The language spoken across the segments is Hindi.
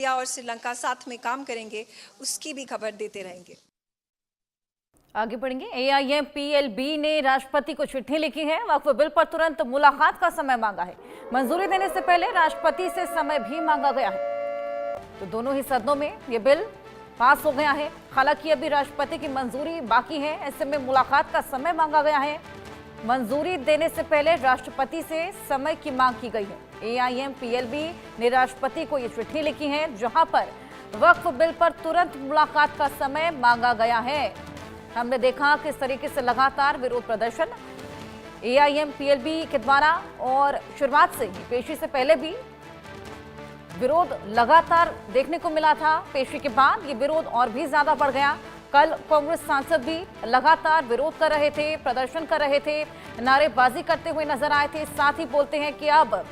इंडिया और श्रीलंका साथ में काम करेंगे, उसकी भी खबर देते रहेंगे। आगे बढ़ेंगे। AIMPLB ने राष्ट्रपति को चिट्ठी लिखी है। वक्फ बिल पर तुरंत मुलाकात का समय मांगा है। मंजूरी देने से पहले राष्ट्रपति से समय भी मांगा गया है। तो दोनों ही सदनों में ये बिल पास हो गया है। हालांकि अभी राष्ट्रपति की मंजूरी बाकी है, ऐसे में मुलाकात का समय मांगा गया है। मंजूरी देने से पहले राष्ट्रपति से समय की मांग की गई है। AIMPLB ने राष्ट्रपति को ये चिट्ठी लिखी है, जहां पर वक्फ बिल पर तुरंत मुलाकात का समय मांगा गया है। हमने देखा किस तरीके से लगातार विरोध प्रदर्शन AIMPLB के द्वारा, और शुरुआत से ही पेशी से पहले भी विरोध लगातार देखने को मिला था। पेशी के बाद ये विरोध और भी ज्यादा बढ़ गया। कल कांग्रेस सांसद भी लगातार विरोध कर रहे थे, प्रदर्शन कर रहे थे, नारेबाजी करते हुए नजर आए थे। साथ ही बोलते हैं कि अब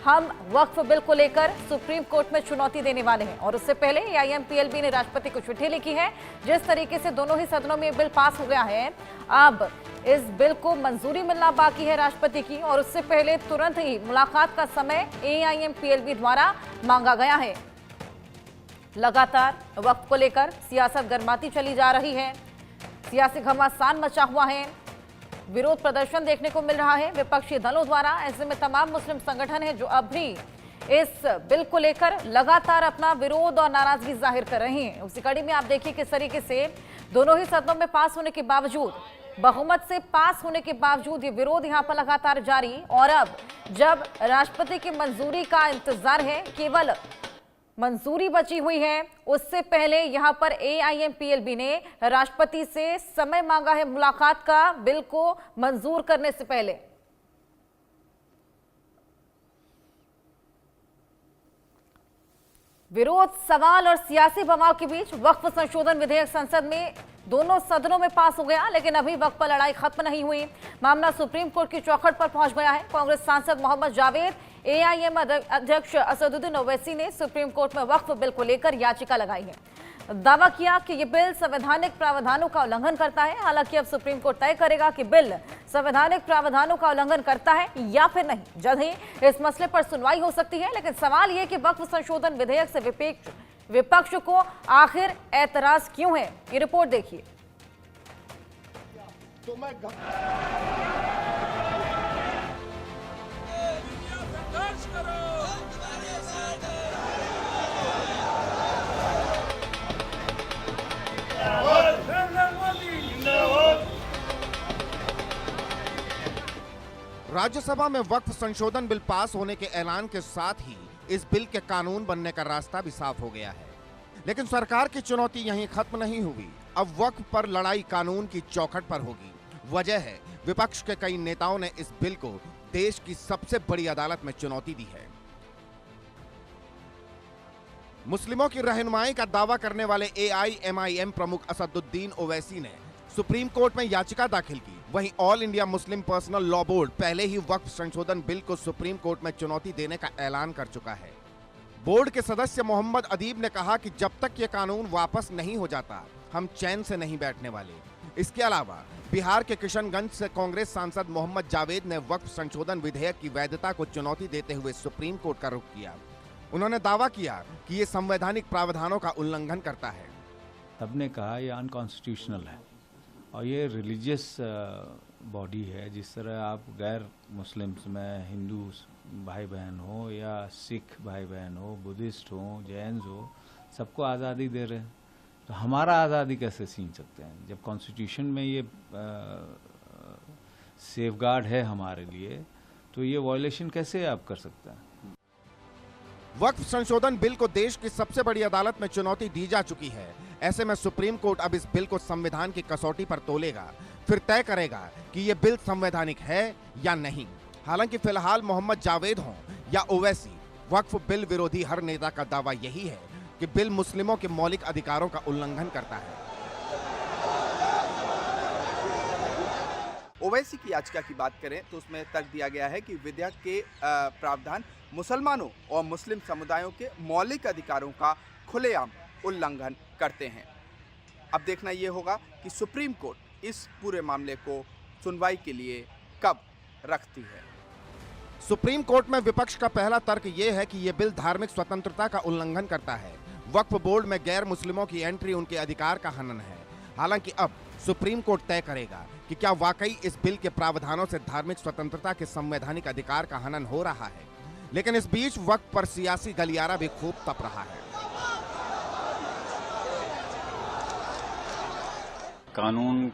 हम वक्फ बिल को लेकर सुप्रीम कोर्ट में चुनौती देने वाले हैं। और उससे पहले AIMPLB ने राष्ट्रपति को चिट्ठी लिखी है। जिस तरीके से दोनों ही सदनों में बिल पास हो गया है, अब इस बिल को मंजूरी मिलना बाकी है राष्ट्रपति की, और उससे पहले तुरंत ही मुलाकात का समय AIMPLB द्वारा मांगा गया है। लगातार वक्फ को लेकर सियासत गर्माती चली जा रही है। सियासी घमासान मचा हुआ है। विरोध प्रदर्शन देखने को मिल रहा है विपक्षी दलों द्वारा। ऐसे में तमाम मुस्लिम संगठन है जो अब भी इस बिल को लेकर लगातार अपना विरोध और नाराजगी जाहिर कर रहे हैं। उसी कड़ी में आप देखिए किस तरीके से दोनों ही सदनों में पास होने के बावजूद, बहुमत से पास होने के बावजूद ये विरोध यहाँ पर लगातार जारी। और अब जब राष्ट्रपति की मंजूरी का इंतजार है, केवल मंजूरी बची हुई है, उससे पहले यहां पर AIMPLB ने राष्ट्रपति से समय मांगा है मुलाकात का, बिल को मंजूर करने से पहले। विरोध, सवाल और सियासी बवाल के बीच वक्फ संशोधन विधेयक संसद में दोनों सदनों में पास हो गया, लेकिन अभी वक्फ पर लड़ाई खत्म नहीं हुई। मामला सुप्रीम कोर्ट की चौखट पर पहुंच गया है। कांग्रेस सांसद मोहम्मद जावेद, AIM अध्यक्ष असदुद्दीन ओवैसी ने सुप्रीम कोर्ट में वक्फ बिल को लेकर याचिका लगाई है। दावा किया कि यह बिल संवैधानिक प्रावधानों का उल्लंघन करता है। हालांकि अब सुप्रीम कोर्ट तय करेगा कि बिल संवैधानिक प्रावधानों का उल्लंघन करता है या फिर नहीं। जल्द ही इस मसले पर सुनवाई हो सकती है, लेकिन सवाल यह कि वक्फ संशोधन विधेयक से विपक्ष को आखिर ऐतराज क्यों है, ये रिपोर्ट देखिए। तो मैं राज्यसभा में वक्फ संशोधन बिल पास होने के ऐलान के साथ ही इस बिल के कानून बनने का रास्ता भी साफ हो गया है। लेकिन सरकार की चुनौती यहीं खत्म नहीं हुई। अब वक्फ पर लड़ाई कानून की चौखट पर होगी। वजह है, विपक्ष के कई नेताओं ने इस बिल को देश की सबसे बड़ी अदालत में चुनौती दी है। मुस्लिमों की रहनुमाई का दावा करने वाले AIMIM प्रमुख असदुद्दीन ओवैसी ने सुप्रीम कोर्ट में याचिका दाखिल की। वहीं all India Muslim personal law board पहले ही वक्फ संशोधन बिल को सुप्रीम कोर्ट में चुनौती देने का ऐलान कर चुका है। बोर्ड के सदस्य मोहम्मद अदीब ने कहा कि जब तक ये कानून वापस नहीं हो जाता, हम चैन से नहीं बैठने वाले। इसके अलावा बिहार के किशनगंज से कांग्रेस सांसद मोहम्मद जावेद ने वक्फ संशोधन विधेयक की वैधता को चुनौती देते हुए सुप्रीम कोर्ट का रुख किया। उन्होंने दावा किया कि ये संवैधानिक प्रावधानों का उल्लंघन करता है। सबने कहा यह अनकॉन्स्टिट्यूशनल है और ये रिलीजियस बॉडी है। जिस तरह आप गैर मुस्लिम्स में हिंदू भाई बहन हो या सिख भाई बहन हो, बुद्धिस्ट हो, जैन हो, सबको आज़ादी दे रहे हैं, तो हमारा आज़ादी कैसे छीन सकते हैं? जब कॉन्स्टिट्यूशन में ये सेफगार्ड है हमारे लिए, तो ये वायलेशन कैसे आप कर सकते हैं? वक्फ संशोधन बिल को देश की सबसे बड़ी अदालत में चुनौती दी जा चुकी है। ऐसे में सुप्रीम कोर्ट अब इस बिल को संविधान की कसौटी पर तोलेगा, फिर तय करेगा कि यह बिल संवैधानिक है या नहीं। हालांकि फिलहाल मोहम्मद जावेद हों या ओवैसी, वक्फ बिल विरोधी हर नेता का दावा यही है कि बिल मुस्लिमों के मौलिक अधिकारों का उल्लंघन करता है। ओवैसी की याचिका की बात करें तो उसमें तर्क दिया गया है कि विधेयक के प्रावधान मुसलमानों और मुस्लिम समुदायों के मौलिक अधिकारों का खुलेआम उल्लंघन करते हैं। अब देखना यह होगा कि सुप्रीम कोर्ट इस पूरे मामले को सुनवाई के लिए कब रखती है। सुप्रीम कोर्ट में विपक्ष का पहला तर्क ये है कि ये बिल धार्मिक स्वतंत्रता का उल्लंघन करता है। वक्फ बोर्ड में गैर मुस्लिमों की एंट्री उनके अधिकार का हनन है। हालांकि अब सुप्रीम कोर्ट तय करेगा कि क्या वाकई इस बिल के प्रावधानों से धार्मिक स्वतंत्रता के संवैधानिक अधिकार का हनन हो रहा है। लेकिन इस बीच वक्फ पर सियासी गलियारा भी खूब तप रहा है। कानून